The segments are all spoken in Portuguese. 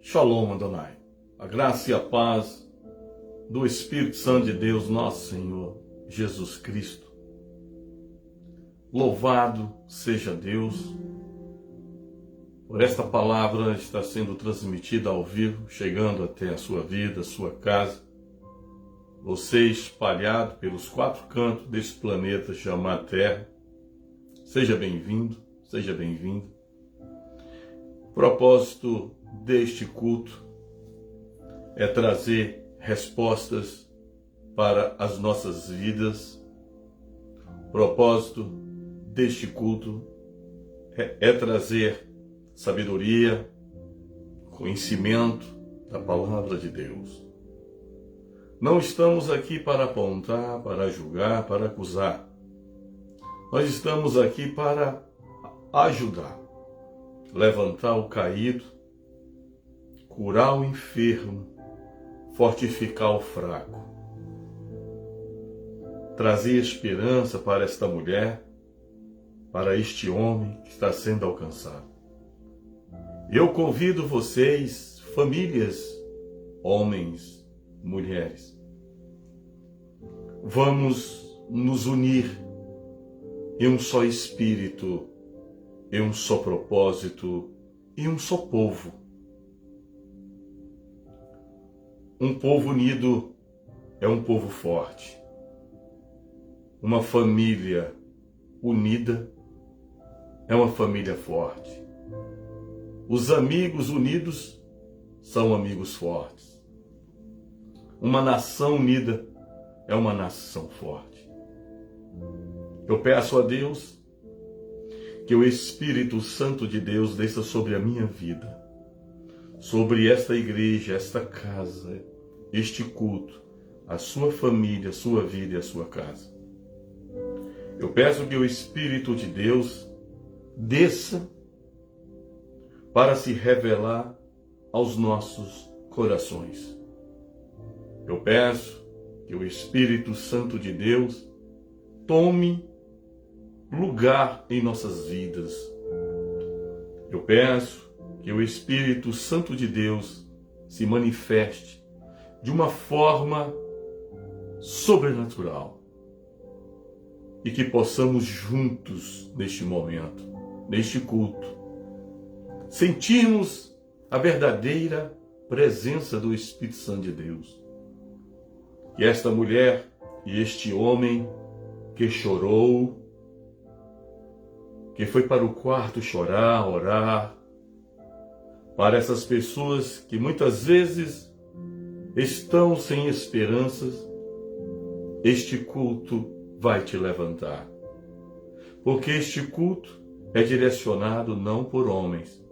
Shalom, Adonai. A graça e a paz do Espírito Santo de Deus, nosso Senhor Jesus Cristo. Louvado seja Deus por esta palavra estar sendo transmitida ao vivo, chegando até a sua vida, a sua casa. Você espalhado pelos quatro cantos desse planeta chamado Terra. Seja bem-vindo, seja bem-vindo. O propósito deste culto é trazer respostas para as nossas vidas. O propósito deste culto é trazer sabedoria, conhecimento da palavra de Deus. Não estamos aqui para apontar, para julgar, para acusar. Nós estamos aqui para ajudar, levantar o caído, curar o enfermo, fortificar o fraco, trazer esperança para esta mulher, para este homem que está sendo alcançado. Eu convido vocês, famílias, homens, mulheres, vamos nos unir em um só espírito, em um só propósito e um só povo. Um povo unido é um povo forte. Uma família unida é uma família forte. Os amigos unidos são amigos fortes. Uma nação unida é uma nação forte. Eu peço a Deus que o Espírito Santo de Deus desça sobre a minha vida, sobre esta igreja, esta casa, este culto, a sua família, a sua vida e a sua casa. Eu peço que o Espírito de Deus desça para se revelar aos nossos corações. Eu peço que o Espírito Santo de Deus tome lugar em nossas vidas. Eu peço que o Espírito Santo de Deus se manifeste de uma forma sobrenatural e que possamos juntos, neste momento, neste culto, sentirmos a verdadeira presença do Espírito Santo de Deus. Que esta mulher e este homem que chorou, que foi para o quarto chorar, orar, para essas pessoas que muitas vezes estão sem esperanças, este culto vai te levantar. Porque este culto é direcionado não por homens,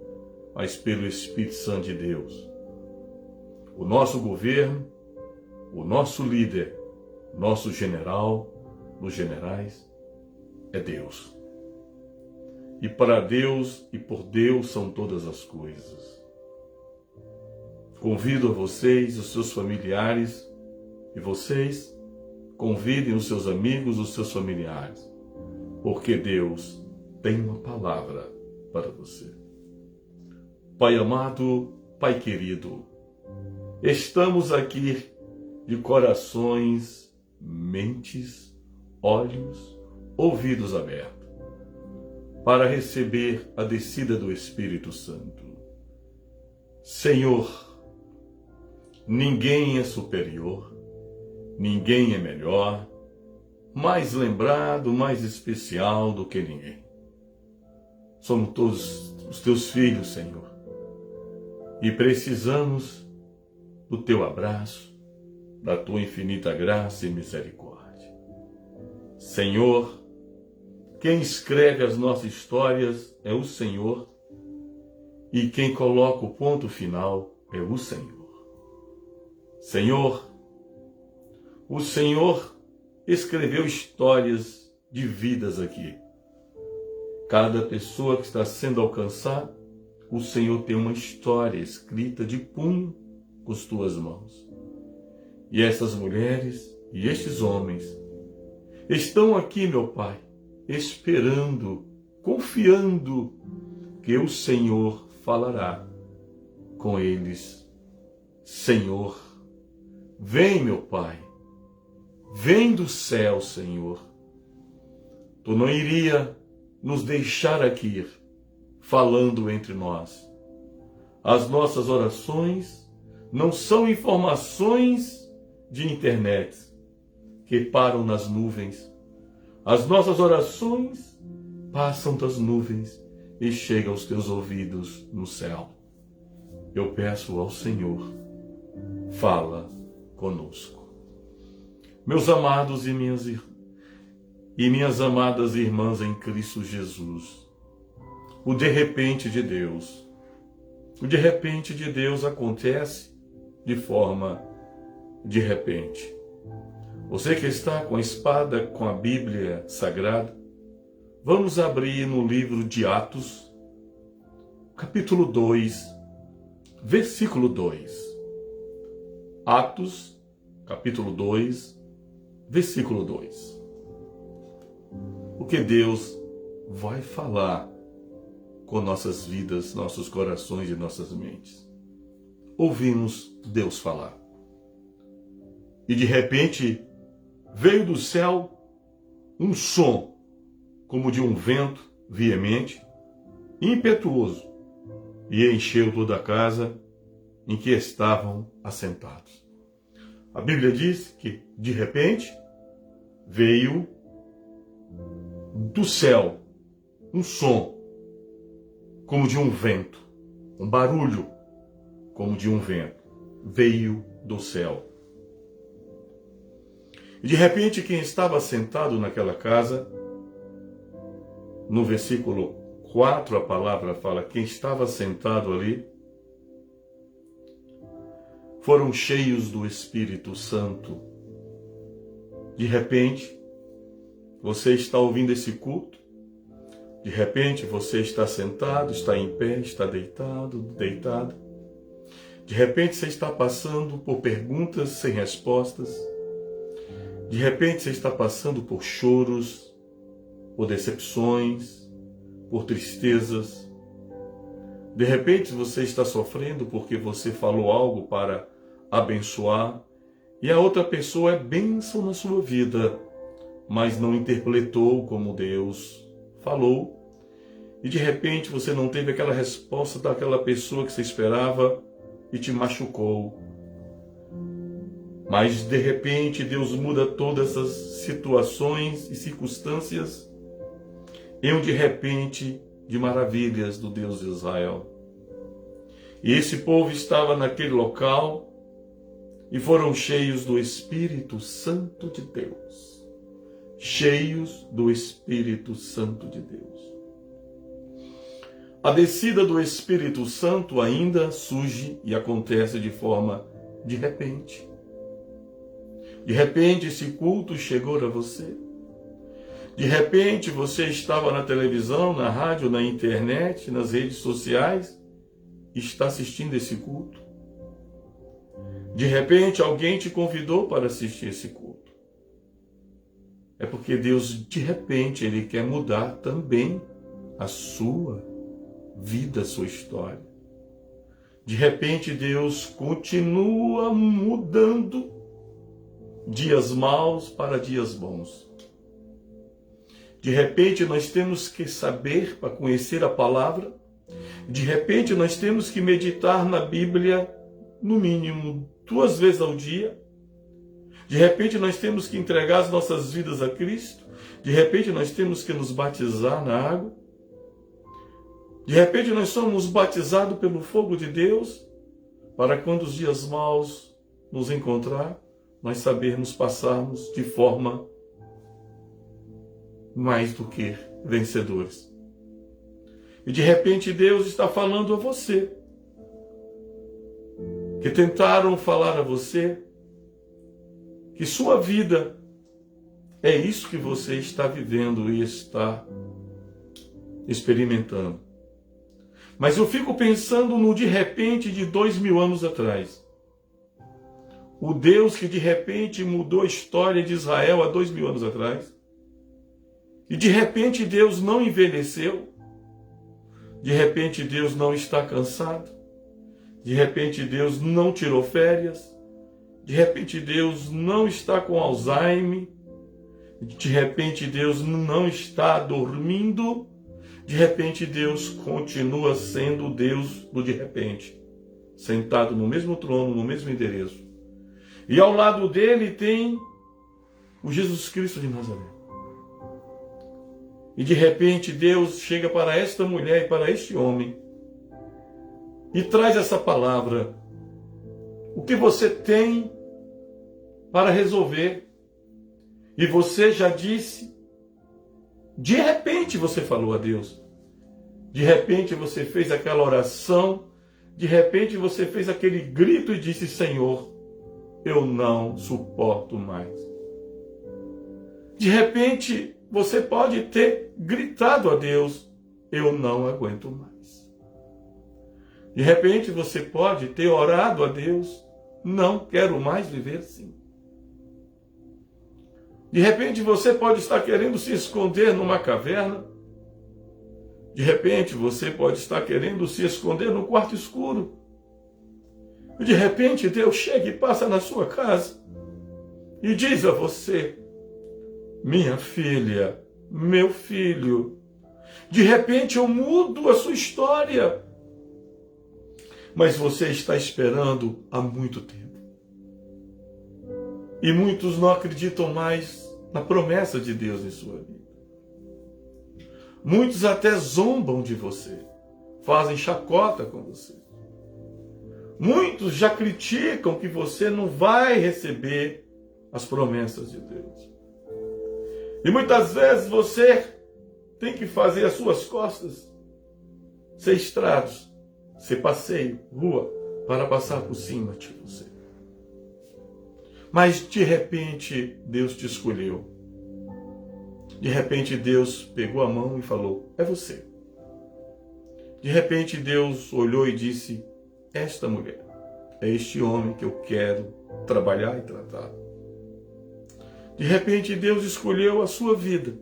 mas pelo Espírito Santo de Deus. O nosso governo, o nosso líder, nosso general, os generais, é Deus. E para Deus e por Deus são todas as coisas. Convido a vocês, os seus familiares, e vocês convidem os seus amigos, os seus familiares, porque Deus tem uma palavra para você. Pai amado, Pai querido, estamos aqui de corações, mentes, olhos, ouvidos abertos, para receber a descida do Espírito Santo. Senhor, ninguém é superior, ninguém é melhor, mais lembrado, mais especial do que ninguém. Somos todos os teus filhos, Senhor, e precisamos do teu abraço, da tua infinita graça e misericórdia. Senhor, quem escreve as nossas histórias é o Senhor, e quem coloca o ponto final é o Senhor. Senhor, o Senhor escreveu histórias de vidas aqui. Cada pessoa que está sendo alcançada, o Senhor tem uma história escrita de punho com as tuas mãos. E essas mulheres e estes homens estão aqui, meu Pai, esperando, confiando que o Senhor falará com eles: Senhor, vem, meu Pai, vem do céu, Senhor. Tu não iria nos deixar aqui falando entre nós. As nossas orações não são informações de internet que param nas nuvens. As nossas orações passam das nuvens e chegam aos teus ouvidos no céu. Eu peço ao Senhor, fala conosco. Meus amados e minhas amadas irmãs em Cristo Jesus, o de repente de Deus. O de repente de Deus acontece de forma de repente. Você que está com a espada, com a Bíblia Sagrada, vamos abrir no livro de Atos, capítulo 2, versículo 2. Atos, capítulo 2, versículo 2. O que Deus vai falar com nossas vidas, nossos corações e nossas mentes. Ouvimos Deus falar. E de repente veio do céu um som, como de um vento veemente, impetuoso, e encheu toda a casa em que estavam assentados. A Bíblia diz que, de repente, veio do céu um som, como de um vento, um barulho, como de um vento, veio do céu. E de repente quem estava sentado naquela casa, no versículo 4 a palavra fala, quem estava sentado ali, foram cheios do Espírito Santo. De repente, você está ouvindo esse culto, de repente você está sentado, está em pé, está deitado. De repente você está passando por perguntas sem respostas. De repente você está passando por choros, por decepções, por tristezas. De repente você está sofrendo porque você falou algo para abençoar e a outra pessoa é bênção na sua vida, mas não interpretou como Deus falou. E de repente você não teve aquela resposta daquela pessoa que você esperava e te machucou. Mas de repente Deus muda todas essas situações e circunstâncias em um de repente de maravilhas do Deus de Israel. E esse povo estava naquele local e foram cheios do Espírito Santo de Deus. Cheios do Espírito Santo de Deus. A descida do Espírito Santo ainda surge e acontece de forma de repente. De repente esse culto chegou a você. De repente você estava na televisão, na rádio, na internet, nas redes sociais e está assistindo esse culto. De repente alguém te convidou para assistir esse culto. É porque Deus, de repente, Ele quer mudar também a sua vida, a sua história. De repente Deus continua mudando dias maus para dias bons. De repente nós temos que saber para conhecer a palavra. De repente nós temos que meditar na Bíblia no mínimo 2 vezes ao dia. De repente nós temos que entregar as nossas vidas a Cristo. De repente nós temos que nos batizar na água. De repente nós somos batizados pelo fogo de Deus para quando os dias maus nos encontrar, nós sabermos passarmos de forma mais do que vencedores. E de repente Deus está falando a você, que tentaram falar a você, que sua vida é isso que você está vivendo e está experimentando. Mas eu fico pensando no de repente de 2000 anos atrás. O Deus que de repente mudou a história de Israel há 2000 anos atrás. E de repente Deus não envelheceu. De repente Deus não está cansado. De repente Deus não tirou férias. De repente Deus não está com Alzheimer. De repente Deus não está dormindo. De repente Deus continua sendo o Deus do de repente, sentado no mesmo trono, no mesmo endereço. E ao lado dele tem o Jesus Cristo de Nazaré. E de repente Deus chega para esta mulher e para este homem e traz essa palavra. O que você tem para resolver? E você já disse. De repente você falou a Deus. De repente você fez aquela oração. De repente você fez aquele grito e disse: Senhor, eu não suporto mais. De repente você pode ter gritado a Deus: eu não aguento mais. De repente você pode ter orado a Deus: não quero mais viver assim. De repente você pode estar querendo se esconder numa caverna. De repente você pode estar querendo se esconder no quarto escuro. De repente Deus chega e passa na sua casa e diz a você: minha filha, meu filho, de repente eu mudo a sua história. Mas você está esperando há muito tempo. E muitos não acreditam mais na promessa de Deus em sua vida. Muitos até zombam de você, fazem chacota com você. Muitos já criticam que você não vai receber as promessas de Deus. E muitas vezes você tem que fazer as suas costas ser estrados, ser passeio, rua, para passar por cima de você. Mas de repente Deus te escolheu. De repente Deus pegou a mão e falou: é você. De repente Deus olhou e disse: esta mulher, é este homem que eu quero trabalhar e tratar. De repente Deus escolheu a sua vida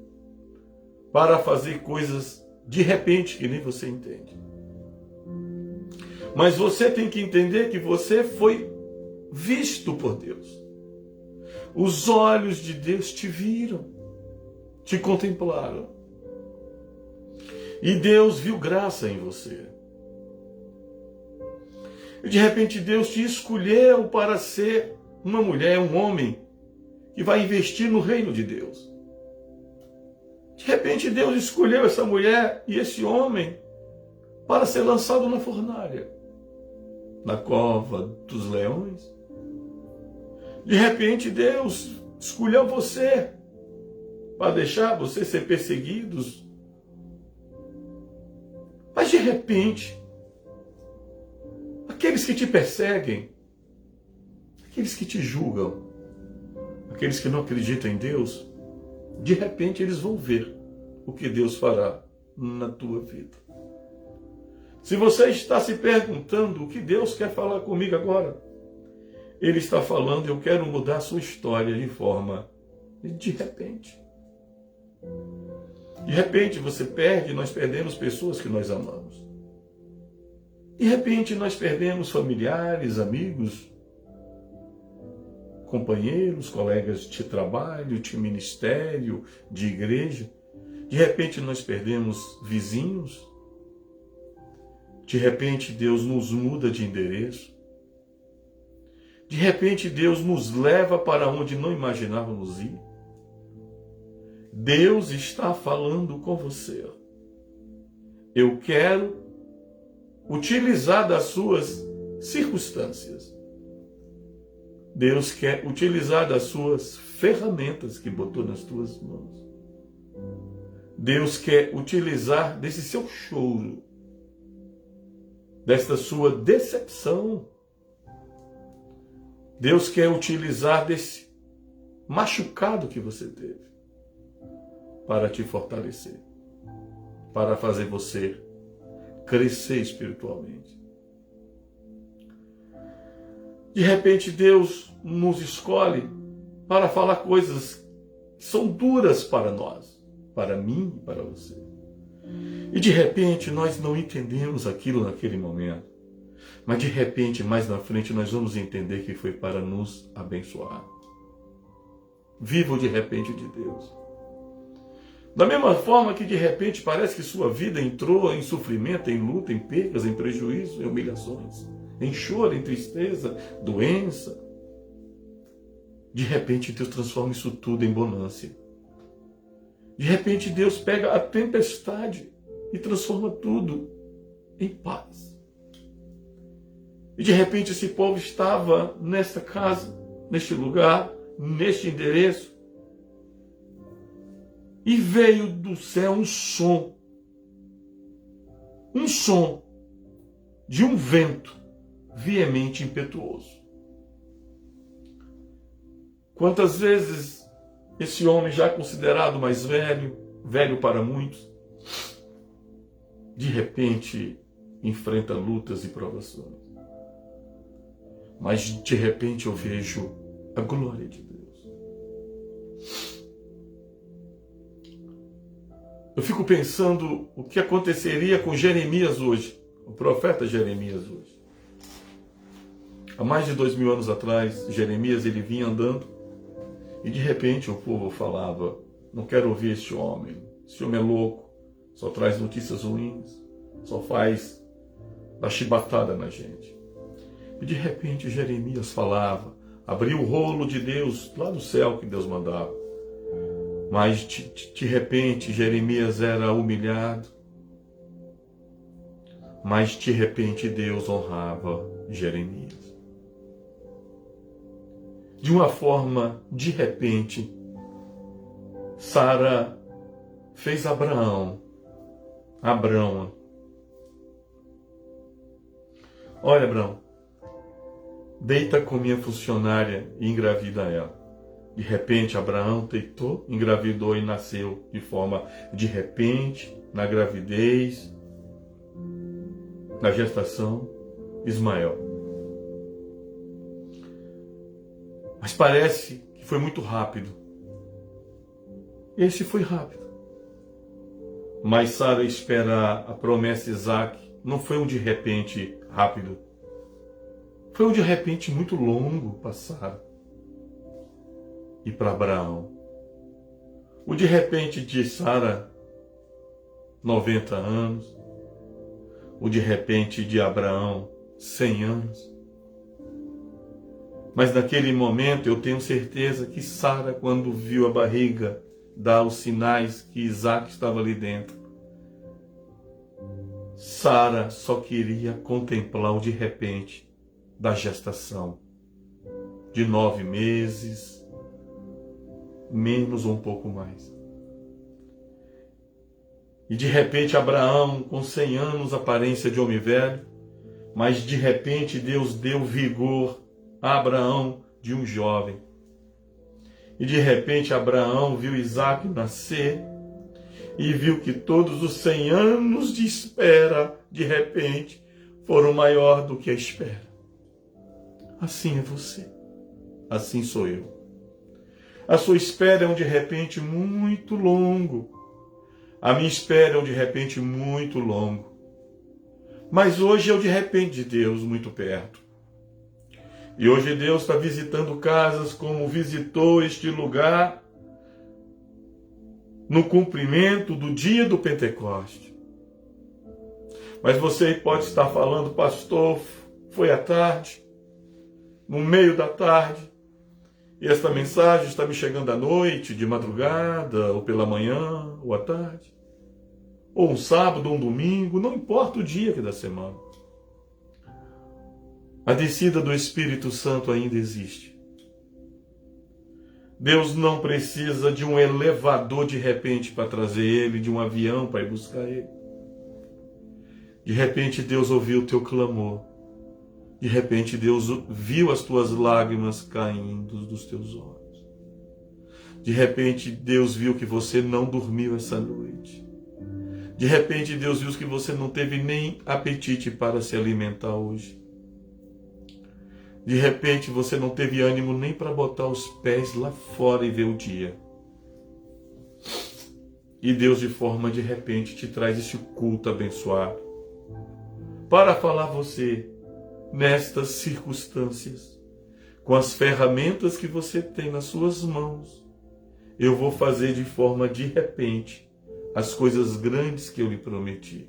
para fazer coisas de repente que nem você entende. Mas você tem que entender que você foi visto por Deus. Os olhos de Deus te viram, te contemplaram. E Deus viu graça em você. E de repente Deus te escolheu para ser uma mulher, um homem, que vai investir no reino de Deus. De repente Deus escolheu essa mulher e esse homem para ser lançado na fornalha, na cova dos leões. De repente Deus escolheu você para deixar você ser perseguido. Mas de repente, aqueles que te perseguem, aqueles que te julgam, aqueles que não acreditam em Deus, de repente eles vão ver o que Deus fará na tua vida. Se você está se perguntando o que Deus quer falar comigo agora, Ele está falando: eu quero mudar a sua história de forma de repente. De repente você perde, nós perdemos pessoas que nós amamos. De repente nós perdemos familiares, amigos, companheiros, colegas de trabalho, de ministério, de igreja. De repente nós perdemos vizinhos. De repente Deus nos muda de endereço. De repente Deus nos leva para onde não imaginávamos ir. Deus está falando com você. Eu quero utilizar das suas circunstâncias. Deus quer utilizar das suas ferramentas que botou nas tuas mãos. Deus quer utilizar desse seu choro, desta sua decepção. Deus quer utilizar desse machucado que você teve para te fortalecer, para fazer você crescer espiritualmente. De repente Deus nos escolhe para falar coisas que são duras para nós, para mim e para você. E de repente nós não entendemos aquilo naquele momento. Mas de repente, mais na frente, nós vamos entender que foi para nos abençoar. Viva o de repente de Deus. Da mesma forma que de repente parece que sua vida entrou em sofrimento, em luta, em percas, em prejuízo, em humilhações, em choro, em tristeza, doença. De repente Deus transforma isso tudo em bonança. De repente Deus pega a tempestade e transforma tudo em paz. E de repente esse povo estava nesta casa, neste lugar, neste endereço, e veio do céu um som de um vento veemente e impetuoso. Quantas vezes esse homem, já considerado mais velho, velho para muitos, de repente enfrenta lutas e provações. Mas de repente eu vejo a glória de Deus. Eu fico pensando o que aconteceria com Jeremias hoje, o profeta Jeremias hoje. Há mais de 2000 anos atrás, Jeremias ele vinha andando e de repente o povo falava: não quero ouvir este homem é louco, só traz notícias ruins, só faz dar chibatada na gente. E de repente Jeremias falava, abria o rolo de Deus lá do céu que Deus mandava. Mas de repente Jeremias era humilhado. Mas de repente Deus honrava Jeremias. De uma forma, de repente, Sara fez Abraão. Olha, Abraão, deita com minha funcionária e engravida ela. De repente, Abraão deitou, engravidou e nasceu de forma de repente, na gravidez, na gestação, Ismael. Mas parece que foi muito rápido. Esse foi rápido. Mas Sara esperar a promessa de Isaac não foi um de repente rápido. Foi um de repente muito longo para Sara e para Abraão. O de repente de Sara, 90 anos. O de repente de Abraão, 100 anos. Mas naquele momento eu tenho certeza que Sara, quando viu a barriga, dá os sinais que Isaac estava ali dentro. Sara só queria contemplar o de repente da gestação. De 9 meses, menos ou um pouco mais. E de repente Abraão, com 100 anos, aparência de homem velho, mas de repente Deus deu vigor a Abraão de um jovem. E de repente Abraão viu Isaac nascer e viu que todos os 100 anos de espera, de repente, foram maior do que a espera. Assim é você. Assim sou eu. A sua espera é um de repente muito longo. A minha espera é um de repente muito longo. Mas hoje é o de repente de Deus muito perto. E hoje Deus está visitando casas como visitou este lugar no cumprimento do dia do Pentecoste. Mas você pode estar falando, pastor, foi à tarde, no meio da tarde, e esta mensagem está me chegando à noite, de madrugada, ou pela manhã, ou à tarde, ou um sábado, ou um domingo, não importa o dia que da semana. A descida do Espírito Santo ainda existe. Deus não precisa de um elevador de repente para trazer ele, de um avião para ir buscar ele. De repente Deus ouviu o teu clamor. De repente Deus viu as tuas lágrimas caindo dos teus olhos. De repente Deus viu que você não dormiu essa noite. De repente Deus viu que você não teve nem apetite para se alimentar hoje. De repente você não teve ânimo nem para botar os pés lá fora e ver o dia. E Deus, de forma de repente, te traz esse culto abençoado para falar a você nestas circunstâncias, com as ferramentas que você tem nas suas mãos, eu vou fazer de forma de repente as coisas grandes que eu lhe prometi.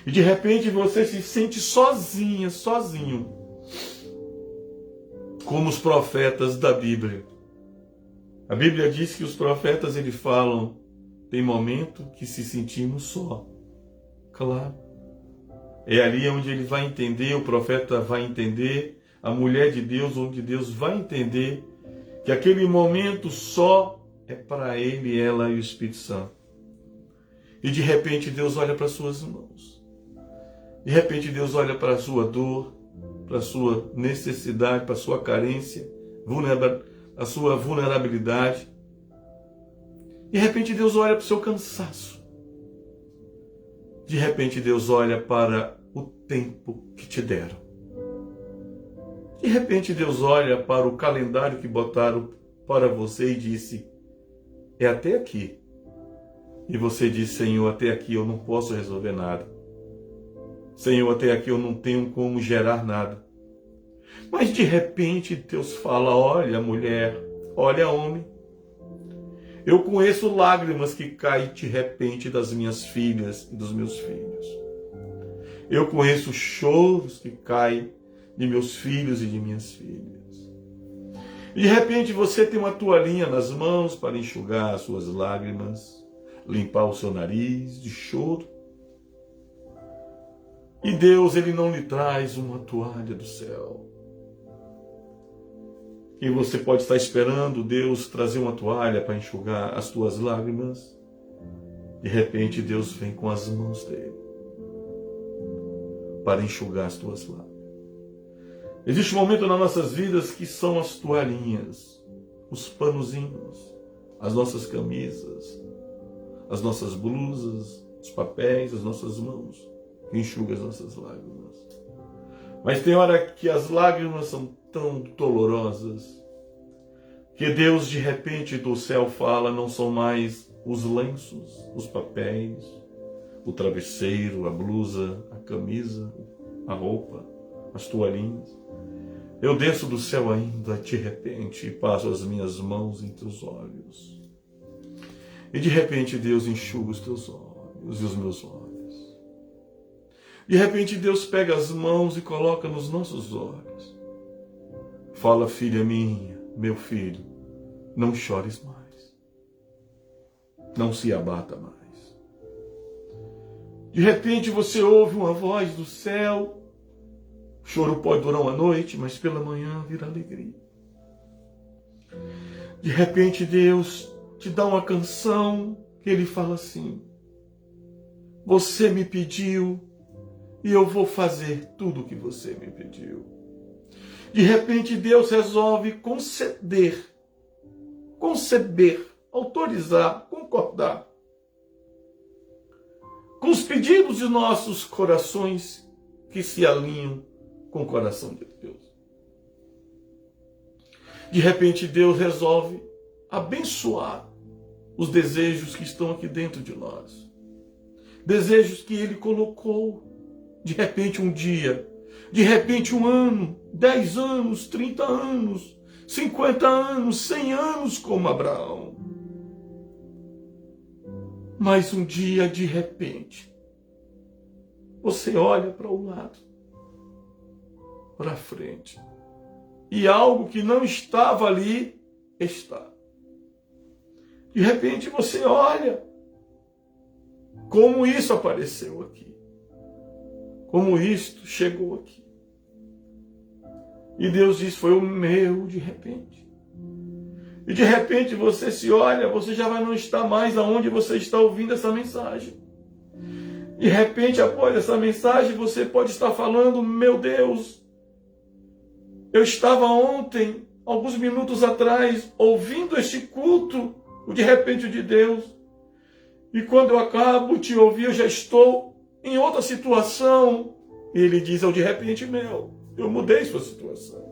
E de repente você se sente sozinha, sozinho, como os profetas da Bíblia. A Bíblia diz que os profetas, eles falam, tem momento que se sentimos só. Claro. É ali onde ele vai entender, o profeta vai entender, a mulher de Deus, onde Deus vai entender que aquele momento só é para ele, ela e o Espírito Santo. E de repente Deus olha para as suas mãos. De repente Deus olha para a sua dor, para a sua necessidade, para a sua carência, a sua vulnerabilidade. De repente Deus olha para o seu cansaço. De repente Deus olha para o tempo que te deram. De repente Deus olha para o calendário que botaram para você e disse, é até aqui. E você diz, Senhor, até aqui eu não posso resolver nada. Senhor, até aqui eu não tenho como gerar nada. Mas de repente Deus fala, olha mulher, olha homem, eu conheço lágrimas que caem de repente das minhas filhas e dos meus filhos. Eu conheço choros que caem de meus filhos e de minhas filhas. E de repente você tem uma toalhinha nas mãos para enxugar as suas lágrimas, limpar o seu nariz de choro. E Deus, ele não lhe traz uma toalha do céu. E você pode estar esperando Deus trazer uma toalha para enxugar as tuas lágrimas. De repente Deus vem com as mãos dele para enxugar as tuas lágrimas. Existe um momento nas nossas vidas que são as toalhinhas, os panozinhos, as nossas camisas, as nossas blusas, os papéis, as nossas mãos, que enxugam as nossas lágrimas. Mas tem hora que as lágrimas são tão dolorosas, que Deus de repente do céu fala, não são mais os lenços, os papéis, o travesseiro, a blusa, a camisa, a roupa, as toalhinhas. Eu desço do céu ainda de repente e passo as minhas mãos em teus olhos. E de repente Deus enxuga os teus olhos e os meus olhos. De repente Deus pega as mãos e coloca nos nossos olhos. Fala, filha minha, meu filho, não chores mais. Não se abata mais. De repente você ouve uma voz do céu. O choro pode durar uma noite, mas pela manhã virá alegria. De repente Deus te dá uma canção que ele fala assim: você me pediu e eu vou fazer tudo o que você me pediu. De repente Deus resolve conceber, autorizar, concordar com os pedidos de nossos corações que se alinham com o coração de Deus. De repente Deus resolve abençoar os desejos que estão aqui dentro de nós. Desejos que ele colocou. De repente um dia, de repente um ano, 10 anos, 30 anos, 50 anos, 100 anos como Abraão. Mas um dia, de repente, você olha para o lado, para frente, e algo que não estava ali, está. De repente você olha, como isso apareceu aqui, como isto chegou aqui. E Deus diz, foi o meu de repente. E de repente você se olha, você já vai não estar mais aonde você está ouvindo essa mensagem. De repente, após essa mensagem, você pode estar falando, meu Deus, eu estava ontem, alguns minutos atrás, ouvindo este culto, o de repente de Deus. E quando eu acabo de ouvir, eu já estou em outra situação. E ele diz, é o de repente meu, eu mudei sua situação.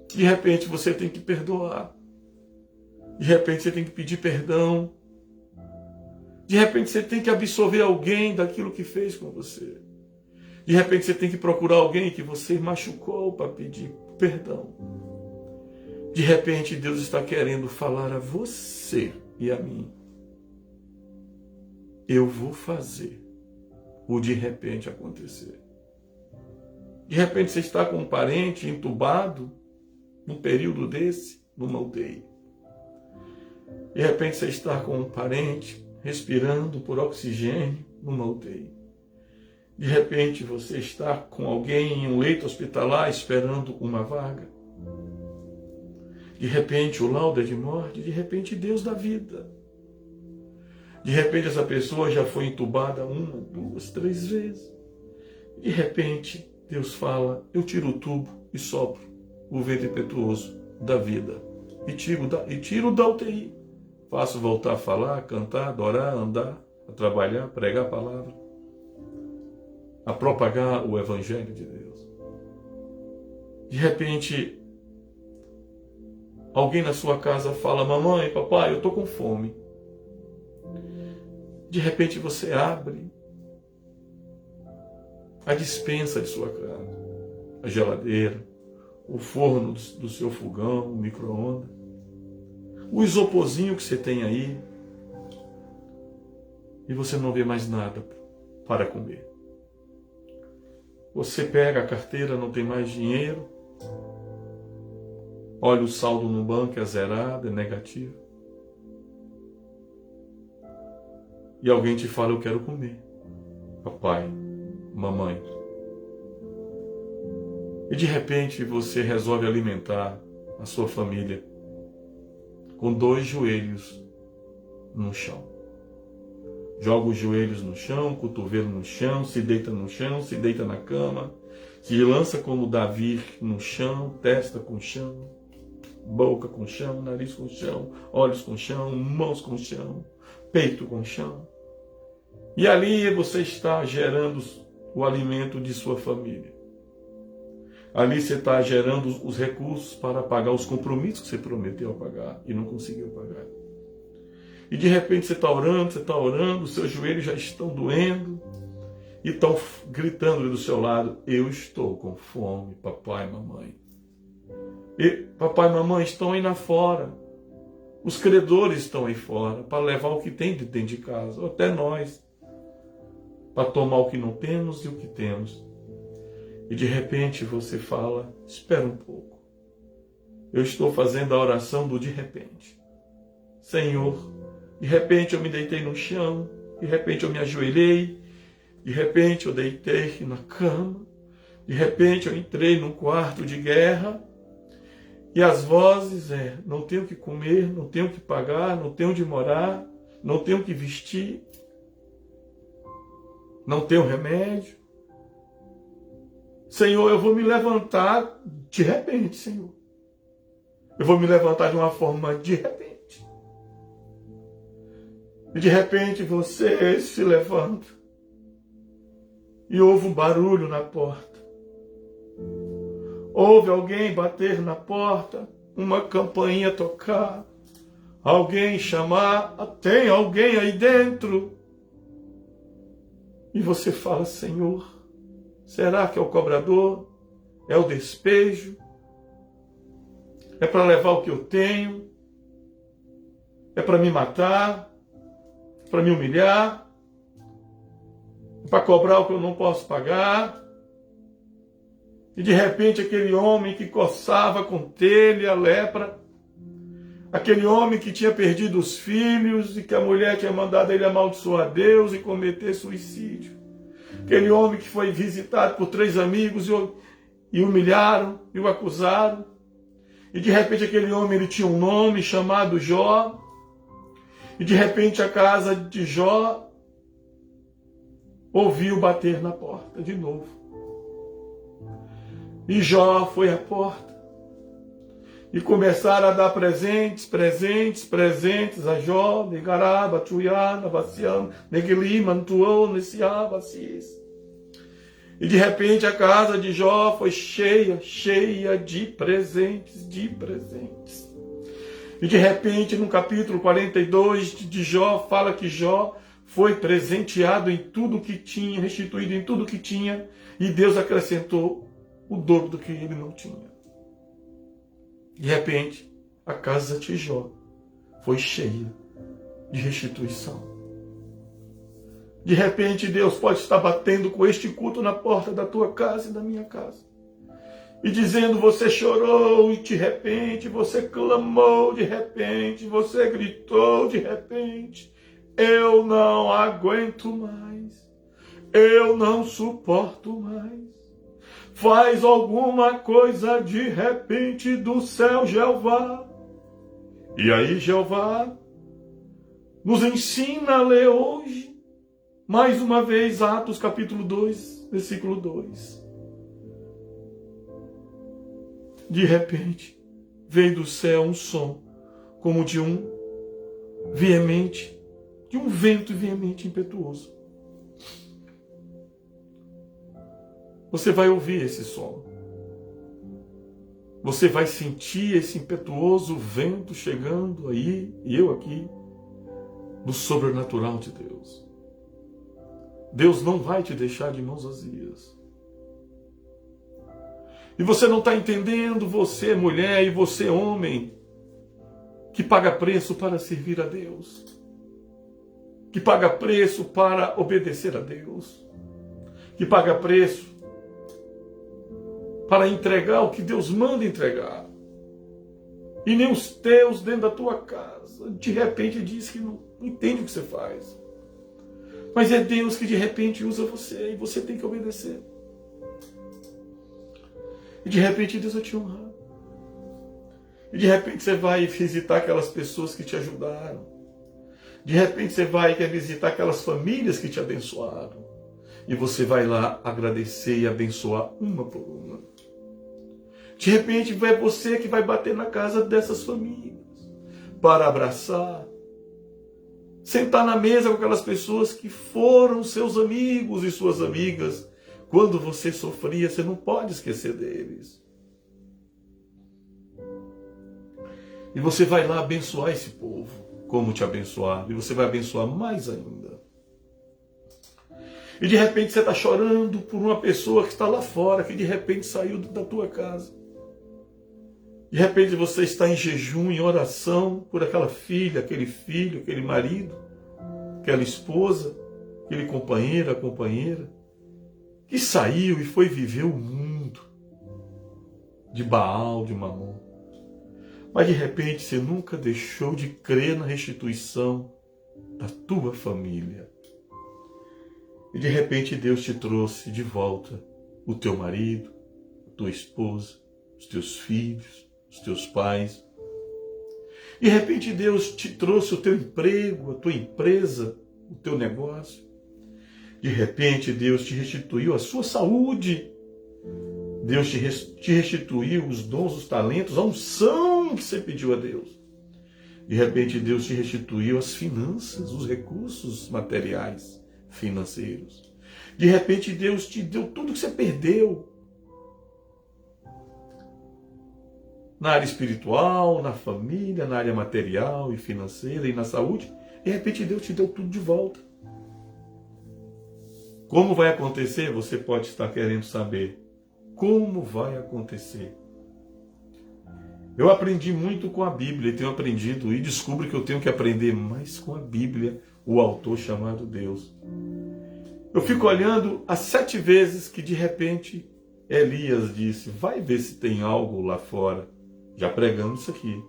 De repente você tem que perdoar. De repente você tem que pedir perdão. De repente você tem que absolver alguém daquilo que fez com você. De repente você tem que procurar alguém que você machucou para pedir perdão. De repente Deus está querendo falar a você e a mim. Eu vou fazer o de repente acontecer. De repente você está com um parente entubado num período desse, numa UTI. De repente você está com um parente respirando por oxigênio numa UTI. De repente você está com alguém em um leito hospitalar esperando uma vaga. De repente o laudo é de morte, de repente Deus dá vida. De repente essa pessoa já foi entubada 1, 2, 3 vezes. De repente Deus fala, eu tiro o tubo e sopro o vento impetuoso da vida. E tiro da UTI. Faço voltar a falar, cantar, adorar, andar, a trabalhar, pregar a palavra, a propagar o Evangelho de Deus. De repente, alguém na sua casa fala, mamãe, papai, eu estou com fome. De repente você abre a despensa de sua casa, a geladeira, o forno do seu fogão, o micro-ondas, o isoporzinho que você tem aí, e você não vê mais nada para comer. Você pega a carteira, não tem mais dinheiro, olha o saldo no banco, é zerado, é negativo. E alguém te fala, eu quero comer. Papai, mamãe. E de repente você resolve alimentar a sua família com 2 joelhos no chão. Joga os joelhos no chão, cotovelo no chão, se deita no chão, se deita na cama, se lança como Davi no chão, testa com chão, boca com chão, nariz com chão, olhos com chão, mãos com chão, peito com chão. E ali você está gerando o alimento de sua família. Ali você está gerando os recursos para pagar os compromissos que você prometeu pagar e não conseguiu pagar. E de repente você está orando, seus joelhos já estão doendo e estão gritando do seu lado, eu estou com fome, papai e mamãe. E papai e mamãe estão aí lá fora. Os credores estão aí fora para levar o que tem de dentro de casa, até nós, para tomar o que não temos e o que temos. E de repente você fala, espera um pouco. Eu estou fazendo a oração do de repente. Senhor, de repente eu me deitei no chão, de repente eu me ajoelhei, de repente eu deitei na cama, de repente eu entrei num quarto de guerra, e as vozes não tenho o que comer, não tenho o que pagar, não tenho onde morar, não tenho o que vestir, não tenho remédio. Senhor, eu vou me levantar de repente, Senhor. Eu vou me levantar de uma forma de repente. E de repente você se levanta e ouve um barulho na porta. Ouve alguém bater na porta, uma campainha tocar, alguém chamar, tem alguém aí dentro. E você fala, Senhor, será que é o cobrador? É o despejo? É para levar o que eu tenho? É para me matar? É para me humilhar? É para cobrar o que eu não posso pagar? E de repente aquele homem que coçava com telha, lepra, aquele homem que tinha perdido os filhos e que a mulher tinha mandado ele amaldiçoar Deus e cometer suicídio. Aquele homem que foi visitado por 3 amigos e humilharam e o acusaram. E de repente aquele homem ele tinha um nome chamado Jó. E de repente a casa de Jó ouviu bater na porta de novo. E Jó foi à porta. E começaram a dar presentes a Jó, Negaraba, Tuyana, Vacian, Negilima, Tuon, Nessiavacis. E de repente a casa de Jó foi cheia de presentes, E de repente no capítulo 42 de Jó, fala que Jó foi presenteado em tudo que tinha, restituído em tudo que tinha, e Deus acrescentou o dobro do que ele não tinha. De repente, a casa de Jó foi cheia de restituição. De repente, Deus pode estar batendo com este culto na porta da tua casa e da minha casa. E dizendo, você chorou e de repente, você clamou de repente, você gritou de repente, eu não aguento mais, eu não suporto mais. Faz alguma coisa de repente do céu, Jeová. E aí, Jeová nos ensina a ler hoje, mais uma vez, Atos capítulo 2, versículo 2. De repente, veio do céu um som, como de um vento veemente impetuoso. Você vai ouvir esse som. Você vai sentir esse impetuoso vento chegando aí, e eu aqui, do sobrenatural de Deus. Deus não vai te deixar de mãos vazias. E você não está entendendo, você mulher e você homem, que paga preço para servir a Deus, que paga preço para obedecer a Deus, que paga preço para entregar o que Deus manda entregar. E nem os teus dentro da tua casa, de repente diz que não entende o que você faz. Mas é Deus que de repente usa você e você tem que obedecer. E de repente Deus vai te honrar. E de repente você vai visitar aquelas pessoas que te ajudaram. De repente você vai visitar aquelas famílias que te abençoaram. E você vai lá agradecer e abençoar uma por uma. De repente é você que vai bater na casa dessas famílias para abraçar, sentar na mesa com aquelas pessoas que foram seus amigos e suas amigas. Quando você sofria, você não pode esquecer deles. E você vai lá abençoar esse povo, como te abençoar, e você vai abençoar mais ainda. E de repente você está chorando por uma pessoa que está lá fora, que de repente saiu da tua casa. De repente você está em jejum, em oração por aquela filha, aquele filho, aquele marido, aquela esposa, aquele companheiro, a companheira, que saiu e foi viver o mundo de Baal, de Mamon. Mas de repente você nunca deixou de crer na restituição da tua família. E de repente Deus te trouxe de volta o teu marido, a tua esposa, os teus filhos, os teus pais. De repente Deus te trouxe o teu emprego, a tua empresa, o teu negócio. De repente Deus te restituiu a sua saúde. Deus te restituiu os dons, os talentos, a unção que você pediu a Deus. De repente Deus te restituiu as finanças, os recursos materiais, financeiros. De repente Deus te deu tudo que você perdeu. Na área espiritual, na família, na área material e financeira e na saúde. De repente Deus te deu tudo de volta. Como vai acontecer? Você pode estar querendo saber. Como vai acontecer? Eu aprendi muito com a Bíblia, e tenho aprendido, e descubro que eu tenho que aprender mais com a Bíblia, o autor chamado Deus. Eu fico olhando as 7 vezes que de repente Elias disse, vai ver se tem algo lá fora. Já pregamos isso aqui.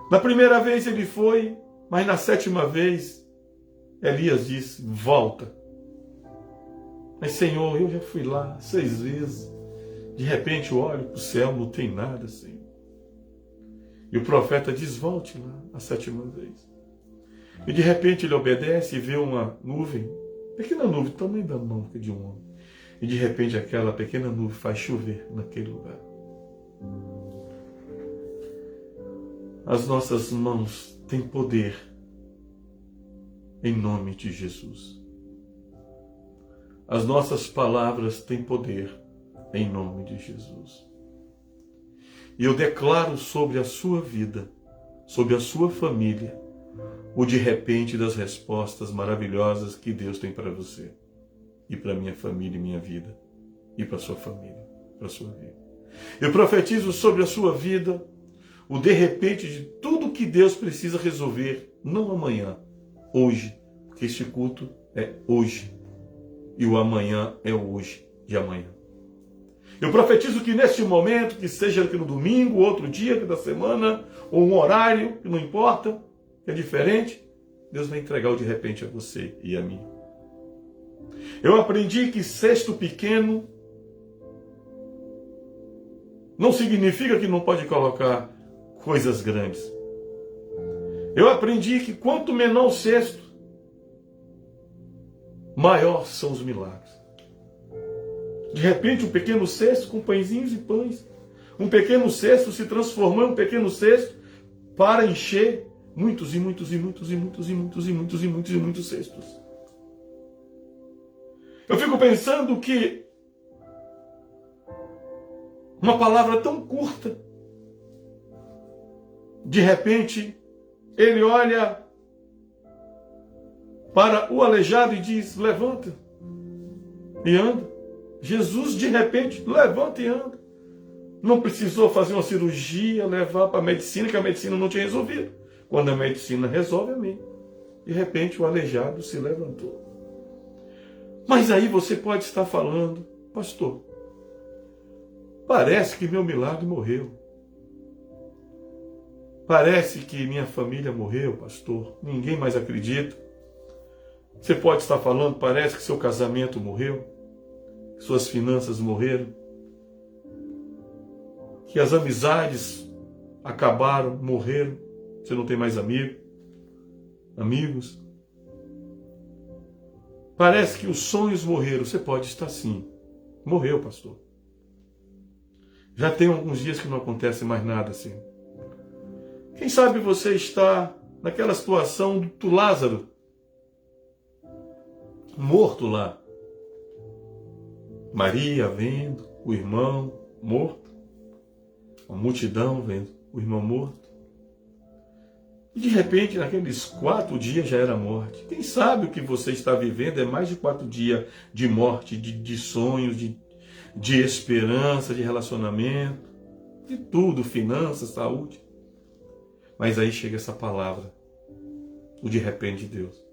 Na primeira vez ele foi, mas na 7ª vez Elias disse, volta. Mas Senhor, eu já fui lá 6 vezes. De repente eu olho para o céu, não tem nada, Senhor. E o profeta diz, volte lá a 7ª vez. E de repente ele obedece e vê uma nuvem, pequena nuvem, do tamanho da mão de um homem. E de repente aquela pequena nuvem faz chover naquele lugar. As nossas mãos têm poder em nome de Jesus. As nossas palavras têm poder em nome de Jesus. E eu declaro sobre a sua vida, sobre a sua família, o de repente das respostas maravilhosas que Deus tem para você, e para minha família e minha vida, e para sua família, para sua vida. Eu profetizo sobre a sua vida o de repente de tudo que Deus precisa resolver, não amanhã, hoje, porque este culto é hoje, e o amanhã é hoje de amanhã. Eu profetizo que neste momento, que seja aqui no domingo, outro dia da semana, ou um horário, que não importa, que é diferente, Deus vai entregar o de repente a você e a mim. Eu aprendi que cesto pequeno não significa que não pode colocar coisas grandes. Eu aprendi que quanto menor o cesto, maior são os milagres. De repente, um pequeno cesto com pãezinhos e pães. Um pequeno cesto se transformou em um pequeno cesto para encher muitos cestos. Eu fico pensando que uma palavra tão curta, de repente, ele olha para o aleijado e diz: levanta e anda. Jesus, de repente, levanta e anda. Não precisou fazer uma cirurgia, levar para a medicina, que a medicina não tinha resolvido. Quando a medicina resolve, amém. De repente, o aleijado se levantou. Mas aí você pode estar falando: pastor, parece que meu milagre morreu. Parece que minha família morreu, pastor. Ninguém mais acredita. Você pode estar falando: parece que seu casamento morreu, que suas finanças morreram, que as amizades acabaram, morreram. Você não tem mais amigos. Parece que os sonhos morreram. Você pode estar sim. Morreu, pastor. Já tem alguns dias que não acontece mais nada assim. Quem sabe você está naquela situação do Lázaro, morto lá. Maria vendo o irmão morto. A multidão vendo o irmão morto. E de repente, naqueles 4 dias já era morte. Quem sabe o que você está vivendo é mais de 4 dias de morte, de sonhos, de esperança, de relacionamento, de tudo, finanças, saúde. Mas aí chega essa palavra, o de repente de Deus.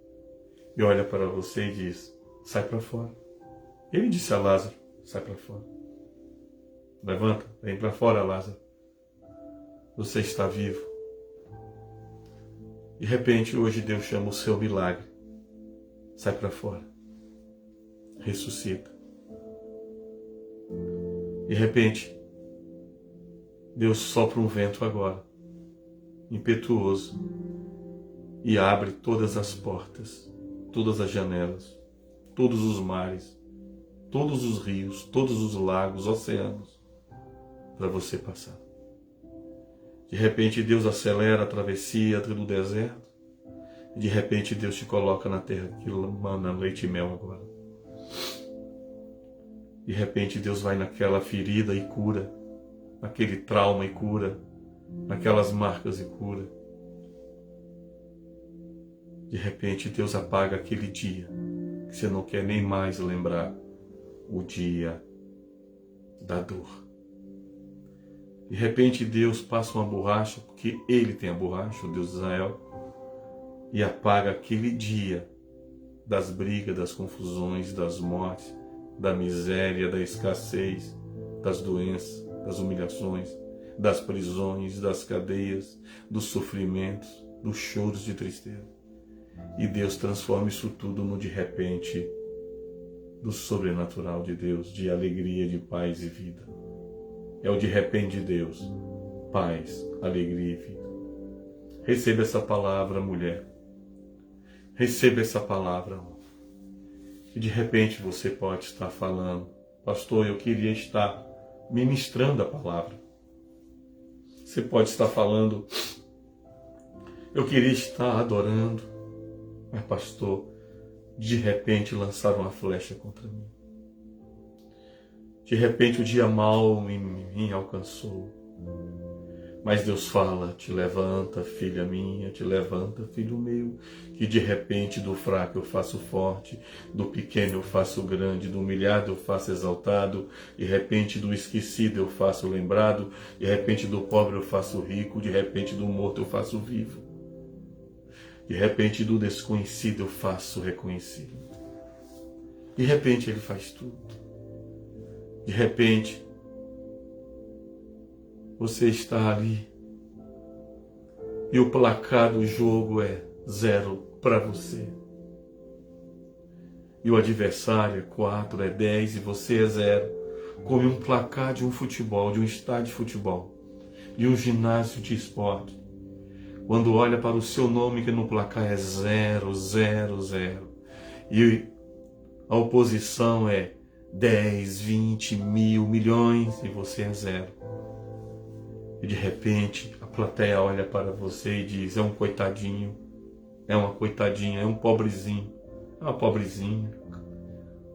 E olha para você e diz: sai para fora. Ele disse a Lázaro: sai para fora. Levanta, vem para fora, Lázaro. Você está vivo. De repente, hoje Deus chama o seu milagre. Sai para fora. Ressuscita. De repente, Deus sopra um vento agora, impetuoso, e abre todas as portas, todas as janelas, todos os mares, todos os rios, todos os lagos, oceanos, para você passar. De repente Deus acelera a travessia do deserto. De repente Deus te coloca na terra que mana leite e mel agora. De repente Deus vai naquela ferida e cura, naquele trauma e cura, naquelas marcas e cura. De repente Deus apaga aquele dia que você não quer nem mais lembrar, o dia da dor. De repente Deus passa uma borracha, porque Ele tem a borracha, o Deus de Israel, e apaga aquele dia das brigas, das confusões, das mortes, da miséria, da escassez, das doenças, das humilhações, das prisões, das cadeias, dos sofrimentos, dos choros de tristeza. E Deus transforma isso tudo no de repente do sobrenatural de Deus, de alegria, de paz e vida. É o de repente de Deus, paz, alegria e vida. Receba essa palavra, mulher. Receba essa palavra, homem. E de repente você pode estar falando: pastor, eu queria estar ministrando a palavra. Você pode estar falando: eu queria estar adorando. Mas pastor, de repente lançaram uma flecha contra mim. De repente o dia mau me alcançou. Mas Deus fala, te levanta, filha minha, te levanta, filho meu, que de repente do fraco eu faço forte, do pequeno eu faço grande, do humilhado eu faço exaltado, de repente do esquecido eu faço lembrado, de repente do pobre eu faço rico, de repente do morto eu faço vivo, de repente do desconhecido eu faço reconhecido. De repente Ele faz tudo. De repente você está ali e o placar do jogo é 0 para você. E o adversário é 4, é 10 e você é 0. Como um placar de um futebol, de um estádio de futebol, de um ginásio de esporte. Quando olha para o seu nome que no placar é 0, 0, 0. E a oposição é 10, 20, 1000, milhões e você é 0. E de repente a plateia olha para você e diz, é um coitadinho, é uma coitadinha, é um pobrezinho, é uma pobrezinha.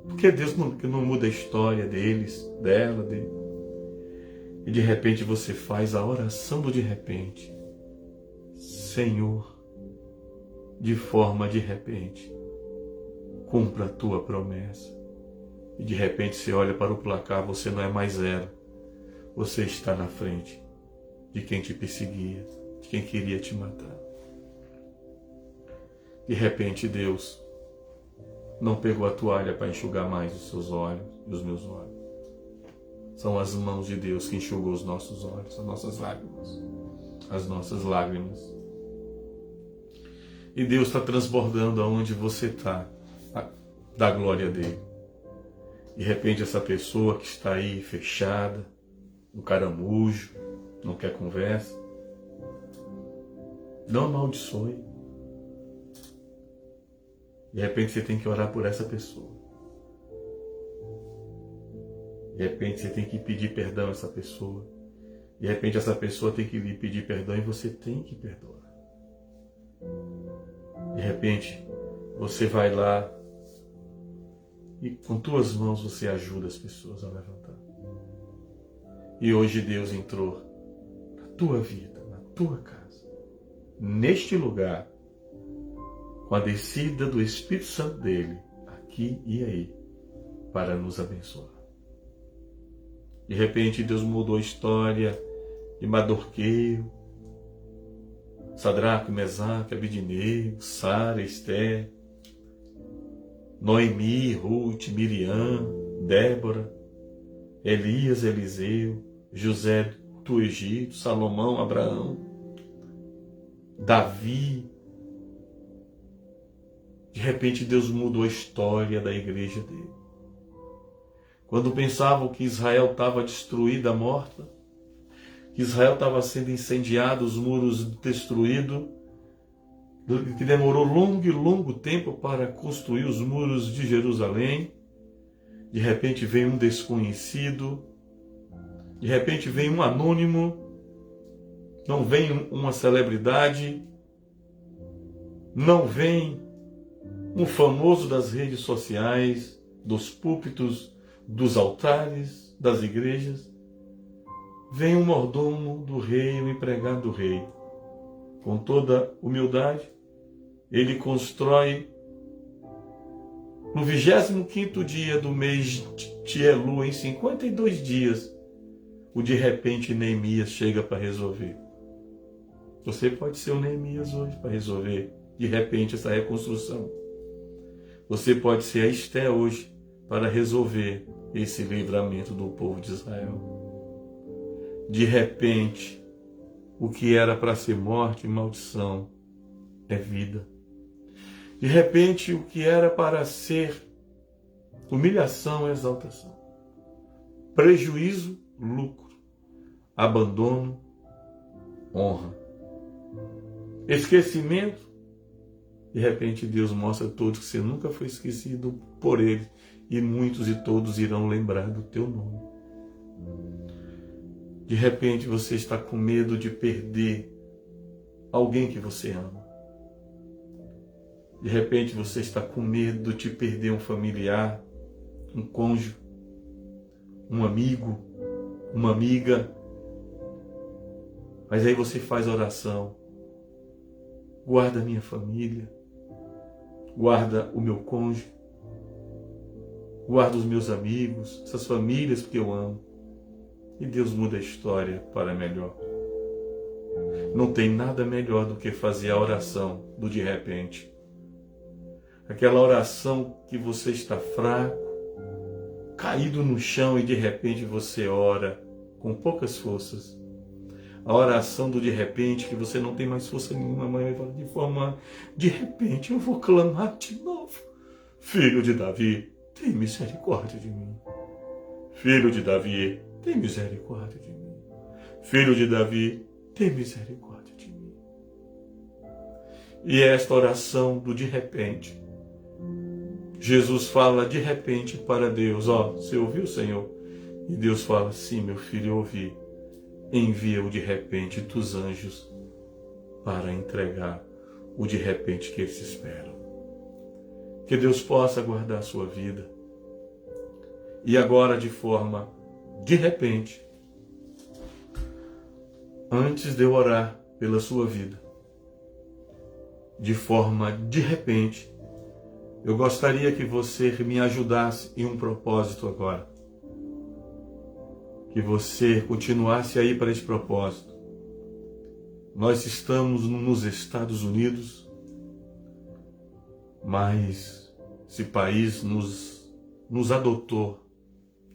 Porque Deus não muda a história deles, dela, dele. E de repente você faz a oração do de repente. Senhor, de forma de repente, cumpra a tua promessa. E de repente você olha para o placar, você não é mais 0. Você está na frente de quem te perseguia, de quem queria te matar. De repente Deus não pegou a toalha para enxugar mais os seus olhos e os meus olhos. São as mãos de Deus que enxugam os nossos olhos, as nossas lágrimas. As nossas lágrimas. E Deus está transbordando aonde você está, da glória dele. De repente essa pessoa que está aí fechada, no caramujo, não quer conversa, não amaldiçoe. De repente você tem que orar por essa pessoa. De repente você tem que pedir perdão a essa pessoa. De repente essa pessoa tem que lhe pedir perdão e você tem que perdoar. De repente você vai lá e com tuas mãos você ajuda as pessoas a levantar. E hoje Deus entrou na tua vida, na tua casa, neste lugar, com a descida do Espírito Santo dele, aqui e aí, para nos abençoar. De repente Deus mudou a história de Mardoqueu, Sadraque, Mesaque, Abednego, Sara, Esther, Noemi, Ruth, Miriam, Débora, Elias, Eliseu, José do Egito, Salomão, Abraão, Davi. De repente Deus mudou a história da igreja dele. Quando pensavam que Israel estava destruída, morta, que Israel estava sendo incendiado, os muros destruídos, que demorou longo e longo tempo para construir os muros de Jerusalém. De repente vem um desconhecido, de repente vem um anônimo, não vem uma celebridade, não vem um famoso das redes sociais, dos púlpitos, dos altares, das igrejas. Vem um mordomo do rei, um empregado do rei. Com toda humildade, ele constrói no 25º dia do mês de Elu, em 52 dias, o de repente Neemias chega para resolver. Você pode ser o Neemias hoje para resolver de repente essa reconstrução. Você pode ser a Esther hoje para resolver esse livramento do povo de Israel. De repente, o que era para ser morte e maldição é vida. De repente, o que era para ser humilhação é exaltação. Prejuízo, lucro. Abandono, honra. Esquecimento. De repente, Deus mostra a todos que você nunca foi esquecido por Ele. E muitos e todos irão lembrar do teu nome. De repente você está com medo de perder alguém que você ama. De repente você está com medo de perder um familiar, um cônjuge, um amigo, uma amiga. Mas aí você faz a oração. Guarda a minha família. Guarda o meu cônjuge. Guarda os meus amigos, essas famílias que eu amo. E Deus muda a história para melhor. Não tem nada melhor do que fazer a oração do de repente. Aquela oração que você está fraco, caído no chão e de repente você ora com poucas forças. A oração do de repente, que você não tem mais força nenhuma, mas vai falar de forma de repente, eu vou clamar de novo. Filho de Davi, tem misericórdia de mim. Filho de Davi, tem misericórdia de mim. Filho de Davi, tem misericórdia de mim. E esta oração do de repente, Jesus fala de repente para Deus, você ouviu, Senhor? E Deus fala, sim, meu filho, eu ouvi. Envia-o de repente dos anjos para entregar o de repente que eles esperam. Que Deus possa guardar a sua vida. E agora, de forma de repente, antes de eu orar pela sua vida, de forma de repente, eu gostaria que você me ajudasse em um propósito agora. Que você continuasse aí para esse propósito. Nós estamos nos Estados Unidos, mas esse país nos adotou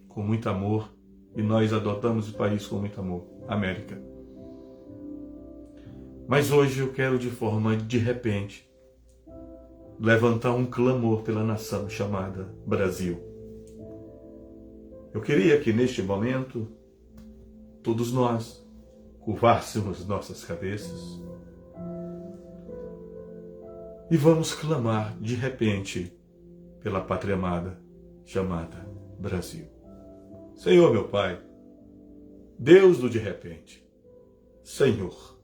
com muito amor e nós adotamos o país com muito amor, América. Mas hoje eu quero, de forma de repente, levantar um clamor pela nação chamada Brasil. Eu queria que neste momento todos nós curvássemos nossas cabeças e vamos clamar de repente pela pátria amada chamada Brasil. Senhor, meu Pai, Deus do de repente, Senhor,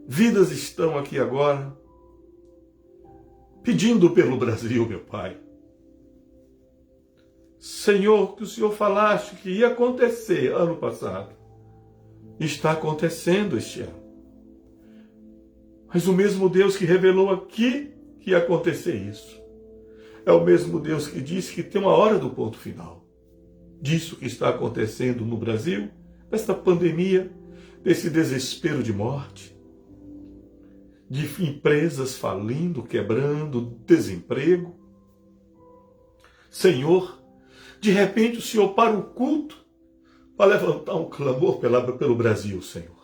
vidas estão aqui agora pedindo pelo Brasil, meu Pai. Senhor, que o Senhor falaste que ia acontecer ano passado, está acontecendo este ano. Mas o mesmo Deus que revelou aqui que ia acontecer isso, é o mesmo Deus que disse que tem uma hora do ponto final disso que está acontecendo no Brasil, desta pandemia, desse desespero de morte, de empresas falindo, quebrando, desemprego. Senhor, de repente o Senhor para o culto para levantar um clamor pelo Brasil, Senhor.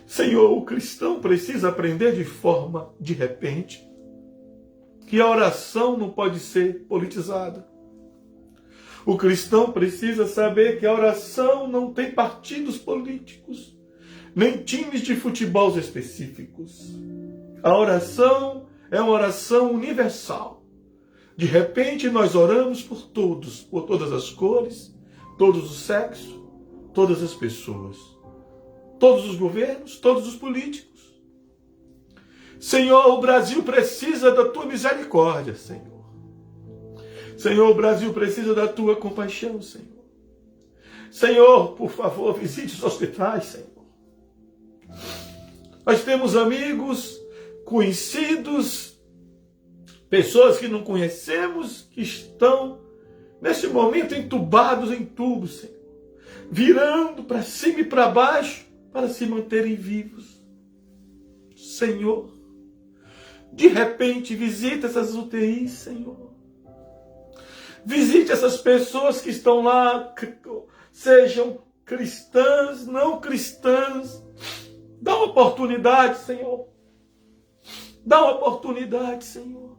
Senhor, o cristão precisa aprender de forma de repente que a oração não pode ser politizada. O cristão precisa saber que a oração não tem partidos políticos, nem times de futebol específicos. A oração é uma oração universal. De repente nós oramos por todos, por todas as cores, todos os sexos, todas as pessoas, todos os governos, todos os políticos. Senhor, o Brasil precisa da tua misericórdia, Senhor. Senhor, o Brasil precisa da tua compaixão, Senhor. Senhor, por favor, visite os hospitais, Senhor. Nós temos amigos, conhecidos, pessoas que não conhecemos, que estão, neste momento, entubados em tubos, Senhor. Virando para cima e para baixo, para se manterem vivos. Senhor, de repente, visita essas UTIs, Senhor. Visite essas pessoas que estão lá, sejam cristãs, não cristãs. Dá uma oportunidade, Senhor. Dá uma oportunidade, Senhor.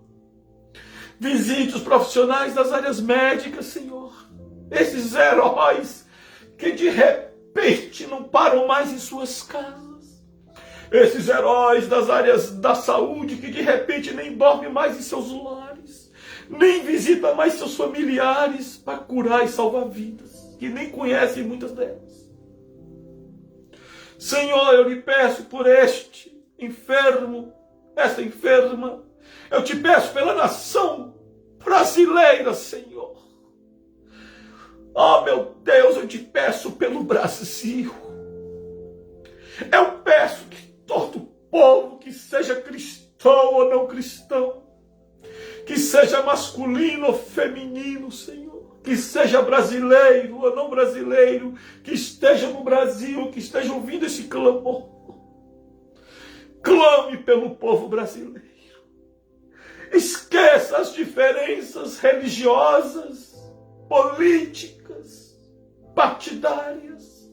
Visite os profissionais das áreas médicas, Senhor. Esses heróis que de repente não param mais em suas casas. Esses heróis das áreas da saúde que de repente nem dormem mais em seus lares. Nem visita mais seus familiares para curar e salvar vidas, que nem conhecem muitas delas. Senhor, eu lhe peço por este enfermo, esta enferma. Eu te peço pela nação brasileira, Senhor. Oh, meu Deus, eu te peço pelo Brasil. Eu peço que todo povo, que seja cristão ou não cristão, que seja masculino ou feminino, Senhor, que seja brasileiro ou não brasileiro, que esteja no Brasil, que esteja ouvindo esse clamor, clame pelo povo brasileiro. Esqueça as diferenças religiosas, políticas, partidárias.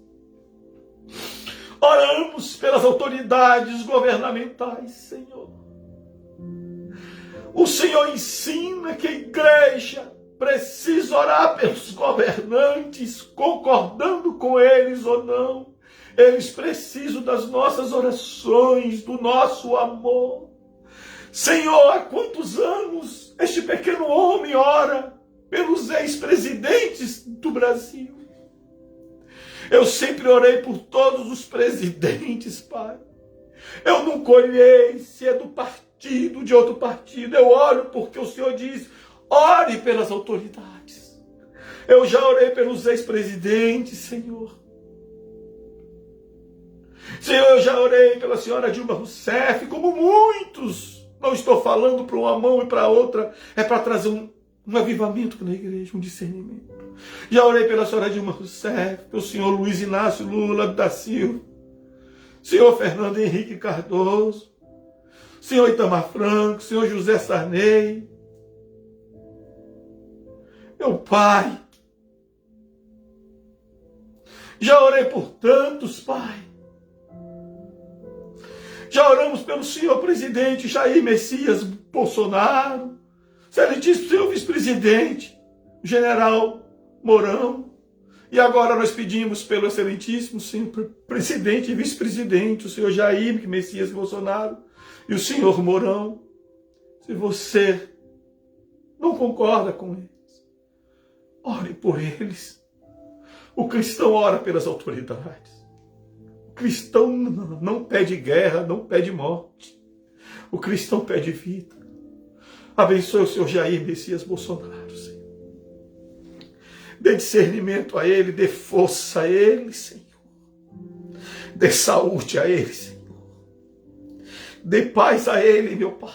Oramos pelas autoridades governamentais, Senhor. O Senhor ensina que a igreja precisa orar pelos governantes, concordando com eles ou não. Eles precisam das nossas orações, do nosso amor. Senhor, há quantos anos este pequeno homem ora pelos ex-presidentes do Brasil? Eu sempre orei por todos os presidentes, Pai. Eu nunca olhei se é do partido, de outro partido. Eu oro porque o Senhor diz, ore pelas autoridades. Eu já orei pelos ex-presidentes, Senhor. Senhor, eu já orei pela senhora Dilma Rousseff, como muitos. Não estou falando para uma mão e para a outra. É para trazer um avivamento na igreja, um discernimento. Já orei pela senhora Dilma Rousseff, pelo senhor Luiz Inácio Lula da Silva, senhor Fernando Henrique Cardoso, senhor Itamar Franco, senhor José Sarney. Meu Pai, já orei por tantos, Pai. Já oramos pelo senhor presidente Jair Messias Bolsonaro, excelentíssimo senhor vice-presidente, general Mourão. E agora nós pedimos pelo excelentíssimo senhor presidente e vice-presidente, o senhor Jair Messias Bolsonaro e o senhor Mourão. Se você não concorda com eles, ore por eles. O cristão ora pelas autoridades. O cristão não pede guerra, não pede morte. O cristão pede vida. Abençoe o senhor Jair Messias Bolsonaro, Senhor. Dê discernimento a ele, dê força a ele, Senhor. Dê saúde a ele, Senhor. Dê paz a ele, meu Pai.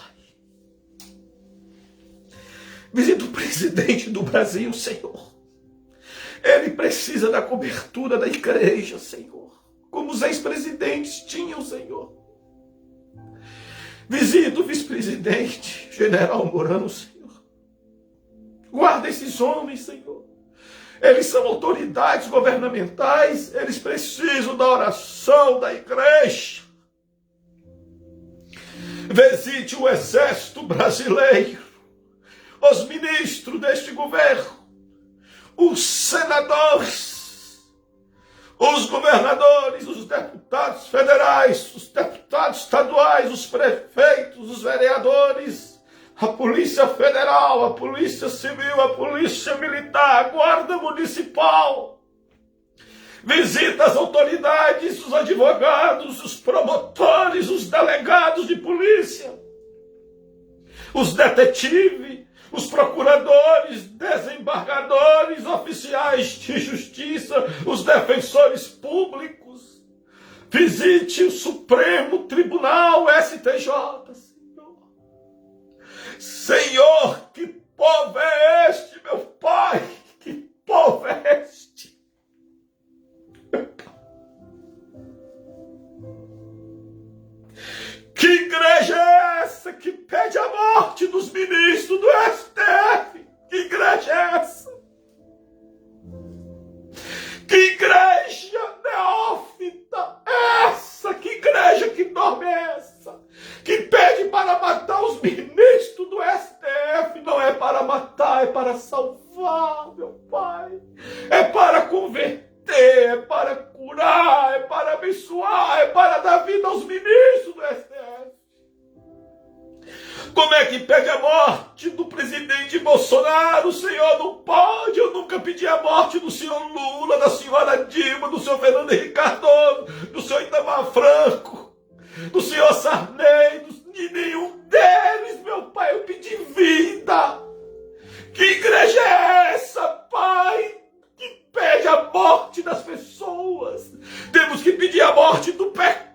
Visita o presidente do Brasil, Senhor. Ele precisa da cobertura da igreja, Senhor. Como os ex-presidentes tinham, Senhor. Visita o vice-presidente, general Mourão, Senhor. Guarda esses homens, Senhor. Eles são autoridades governamentais, eles precisam da oração da igreja. Visite o exército brasileiro, os ministros deste governo, os senadores, os governadores, os deputados federais, os deputados estaduais, os prefeitos, os vereadores, a Polícia Federal, a Polícia Civil, a Polícia Militar, a Guarda Municipal. Visita as autoridades, os advogados, os promotores, os delegados de polícia, os detetives, os procuradores, desembargadores, oficiais de justiça, os defensores públicos. Visite o Supremo Tribunal, STJ, Senhor. Senhor, que povo é este, meu Pai? Que povo é este? Que igreja é essa que pede a morte dos ministros do STF? Que igreja é essa? Que igreja neófita é essa? Que igreja que dorme é essa? Que pede para matar os ministros do STF? Não é para matar, é para salvar, meu Pai. É para converter, é para curar, é para abençoar, é para dar vida aos ministros do STF. Como é que pede a morte do presidente Bolsonaro? O Senhor não pode. Eu nunca pedi a morte do senhor Lula, da senhora Dilma, do senhor Fernando Henrique Cardoso, do senhor Itamar Franco, do senhor Sarney, de nenhum deles, meu Pai. Eu pedi vida. Que igreja é essa, Pai, que pede a morte das pessoas? Temos que pedir a morte do pecado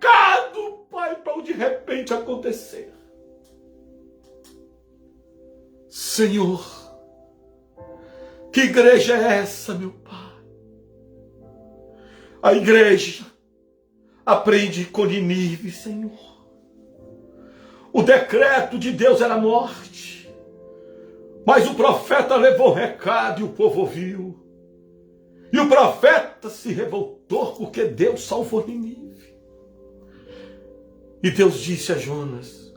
Senhor, que igreja é essa, meu Pai? A igreja aprende com Nínive, Senhor. O decreto de Deus era morte, mas o profeta levou o recado e o povo ouviu. E o profeta se revoltou porque Deus salvou Nínive. E Deus disse a Jonas: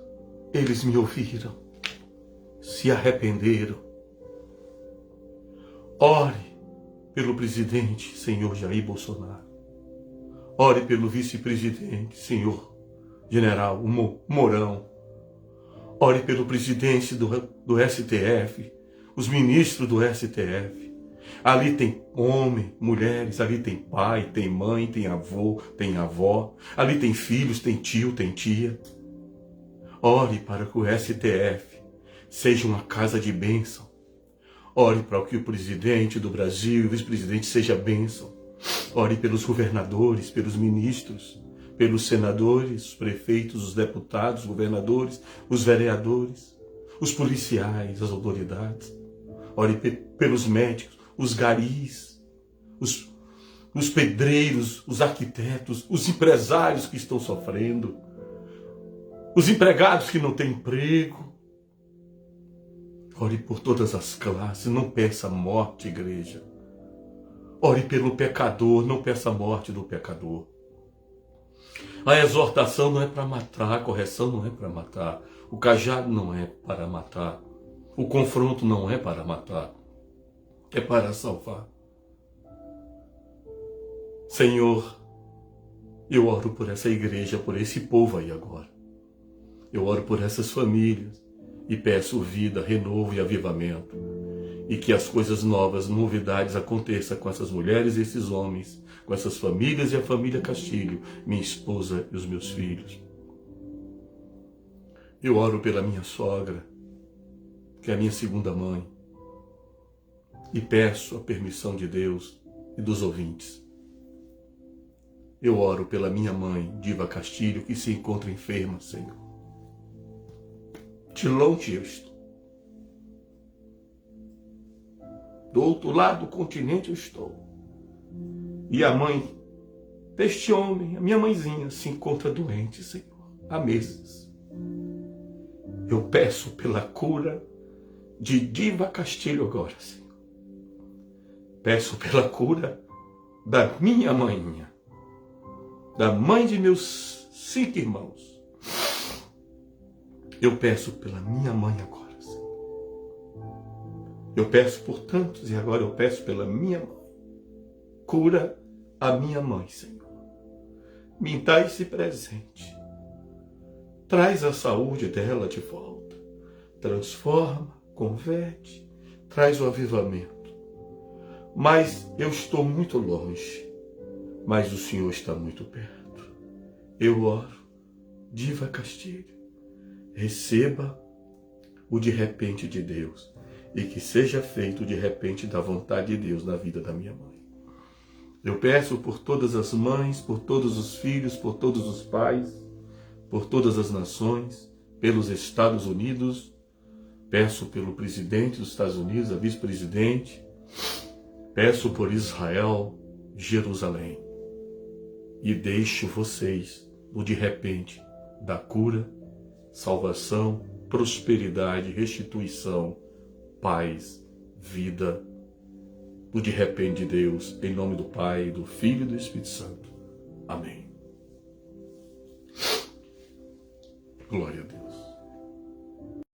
eles me ouviram, se arrependeram. Ore pelo presidente, senhor Jair Bolsonaro. Ore pelo vice-presidente, senhor general Mourão. Ore pelo presidente do STF, os ministros do STF. Ali tem homem, mulheres, ali tem pai, tem mãe, tem avô, tem avó. Ali tem filhos, tem tio, tem tia. Ore para que o STF seja uma casa de bênção. Ore para que o presidente do Brasil e o vice-presidente seja bênção. Ore pelos governadores, pelos ministros, pelos senadores, os prefeitos, os deputados, os governadores, os vereadores, os policiais, as autoridades. Ore pelos médicos, os garis, os pedreiros, os arquitetos, os empresários que estão sofrendo, os empregados que não têm emprego. Ore por todas as classes, não peça morte, igreja. Ore pelo pecador, não peça a morte do pecador. A exortação não é para matar, a correção não é para matar, o cajado não é para matar, o confronto não é para matar, é para salvar. Senhor, eu oro por essa igreja, por esse povo aí agora. Eu oro por essas famílias e peço vida, renovo e avivamento. E que as coisas novas, novidades aconteçam com essas mulheres e esses homens, com essas famílias e a família Castilho, minha esposa e os meus filhos. Eu oro pela minha sogra, que é a minha segunda mãe, e peço a permissão de Deus e dos ouvintes. Eu oro pela minha mãe, Diva Castilho, que se encontra enferma, Senhor. De longe eu estou. Do outro lado do continente eu estou. E a mãe deste homem, a minha mãezinha, se encontra doente, Senhor, há meses. Eu peço pela cura de Diva Castilho agora, Senhor. Peço pela cura da minha mãinha, da mãe de meus 5 irmãos. Eu peço pela minha mãe agora, Senhor. Eu peço por tantos e agora eu peço pela minha mãe. Cura a minha mãe, Senhor. Me dá esse presente. Traz a saúde dela de volta. Transforma, converte, traz o avivamento. Mas eu estou muito longe. Mas o Senhor está muito perto. Eu oro, Diva Castilho, receba o de repente de Deus e que seja feito de repente da vontade de Deus na vida da minha mãe. Eu peço por todas as mães, por todos os filhos, por todos os pais, por todas as nações, pelos Estados Unidos, peço pelo presidente dos Estados Unidos, a vice-presidente, peço por Israel, Jerusalém, e deixo vocês no de repente da cura, salvação, prosperidade, restituição, paz, vida, no de repente de Deus, em nome do Pai, do Filho e do Espírito Santo. Amém. Glória a Deus.